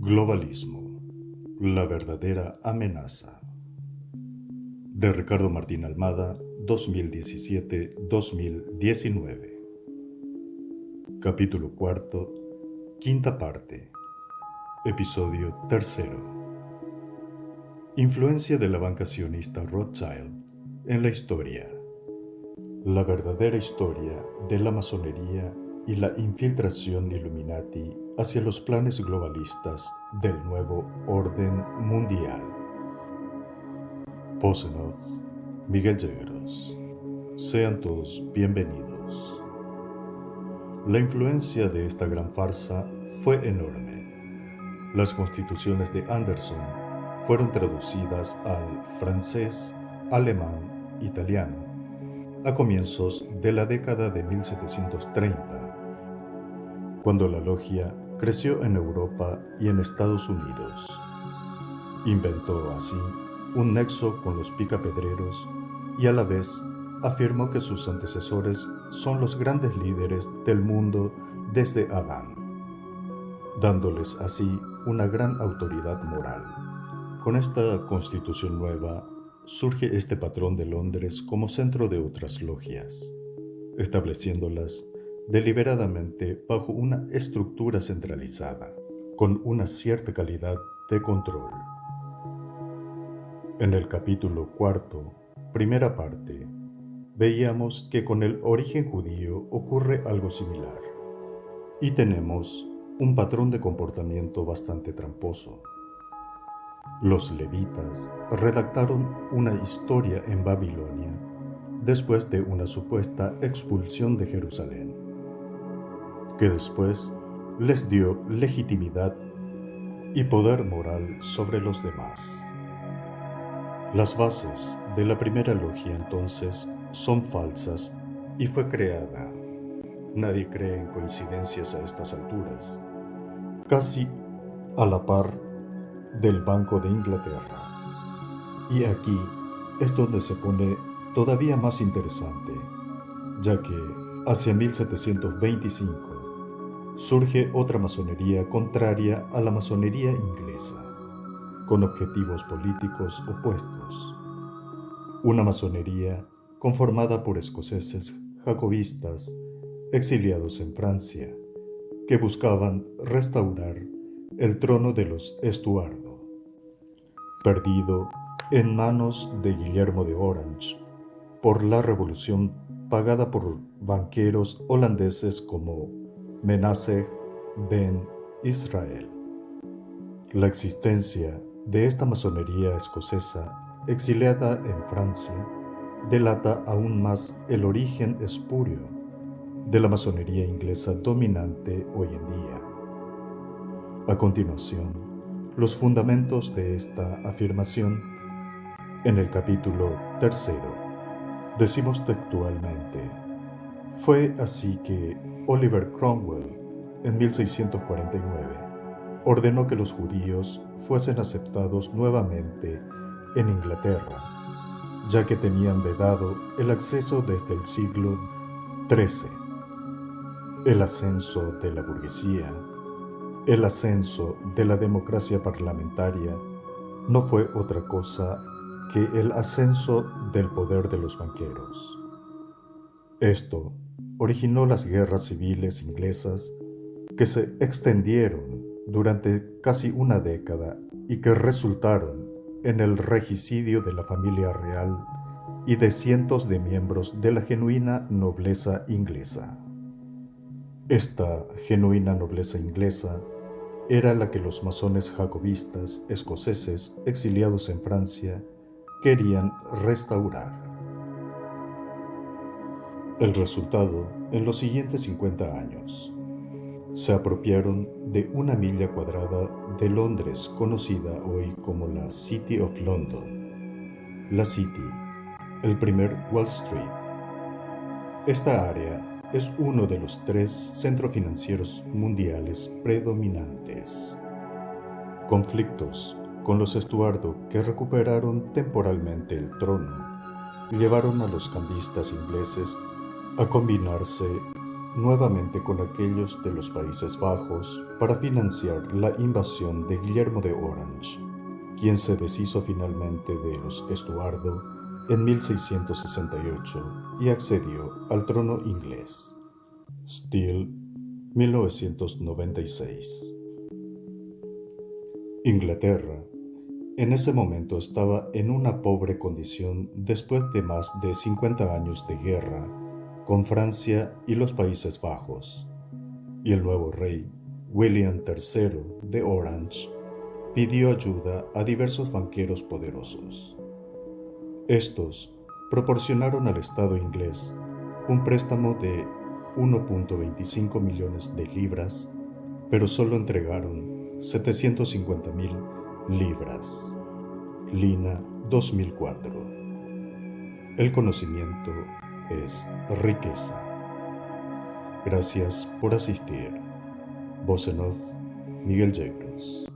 Globalismo, la verdadera amenaza. De Ricardo Martín Almada, 2017-2019. Capítulo cuarto, quinta parte. Episodio tercero. Influencia de la banca sionista Rothschild en la historia. La verdadera historia de la masonería y la infiltración Illuminati hacia los planes globalistas del nuevo orden mundial. Posenov, Miguel Yegueros. Sean todos bienvenidos. La influencia de esta gran farsa fue enorme. Las constituciones de Anderson fueron traducidas al francés, alemán, italiano a comienzos de la década de 1730, cuando la logia creció en Europa y en Estados Unidos. Inventó así un nexo con los picapedreros y a la vez afirmó que sus antecesores son los grandes líderes del mundo desde Adán, dándoles así una gran autoridad moral. Con esta constitución nueva surge este patrón de Londres como centro de otras logias, estableciéndolas deliberadamente bajo una estructura centralizada, con una cierta calidad de control. En el capítulo cuarto, primera parte, veíamos que con el origen judío ocurre algo similar, y tenemos un patrón de comportamiento bastante tramposo. Los levitas redactaron una historia en Babilonia después de una supuesta expulsión de Jerusalén, que después les dio legitimidad y poder moral sobre los demás. Las bases de la primera logia entonces son falsas y fue creada. Nadie cree en coincidencias a estas alturas, casi a la par del Banco de Inglaterra. Y aquí es donde se pone todavía más interesante, ya que hacia 1725 surge otra masonería contraria a la masonería inglesa, con objetivos políticos opuestos. Una masonería conformada por escoceses jacobitas exiliados en Francia, que buscaban restaurar el trono de los Estuardo, perdido en manos de Guillermo de Orange por la revolución pagada por banqueros holandeses como Menachem Ben Israel. La existencia de esta masonería escocesa exiliada en Francia delata aún más el origen espurio de la masonería inglesa dominante hoy en día. A continuación, los fundamentos de esta afirmación. En el capítulo tercero, decimos textualmente: fue así que Oliver Cromwell, en 1649, ordenó que los judíos fuesen aceptados nuevamente en Inglaterra, ya que tenían vedado el acceso desde el siglo XIII. El ascenso de la burguesía, el ascenso de la democracia parlamentaria, no fue otra cosa que el ascenso del poder de los banqueros. Esto originó las guerras civiles inglesas que se extendieron durante casi una década y que resultaron en el regicidio de la familia real y de cientos de miembros de la genuina nobleza inglesa. Esta genuina nobleza inglesa era la que los masones jacobistas escoceses exiliados en Francia querían restaurar. El resultado, en los siguientes 50 años, se apropiaron de una milla cuadrada de Londres conocida hoy como la City of London, la City, el primer Wall Street. Esta área es uno de los 3 centros financieros mundiales predominantes. Conflictos con los Estuardo, que recuperaron temporalmente el trono, llevaron a los cambistas ingleses a combinarse nuevamente con aquellos de los Países Bajos para financiar la invasión de Guillermo de Orange, quien se deshizo finalmente de los Estuardo en 1668 y accedió al trono inglés. Steele, 1996. Inglaterra, en ese momento estaba en una pobre condición después de más de 50 años de guerra con Francia y los Países Bajos, y el nuevo rey, William III de Orange, pidió ayuda a diversos banqueros poderosos. Estos proporcionaron al Estado inglés un préstamo de 1.25 millones de libras, pero solo entregaron 750.000 libras. Lina 2004. El conocimiento es riqueza. Gracias por asistir. Voz en off, Miguel Yegros.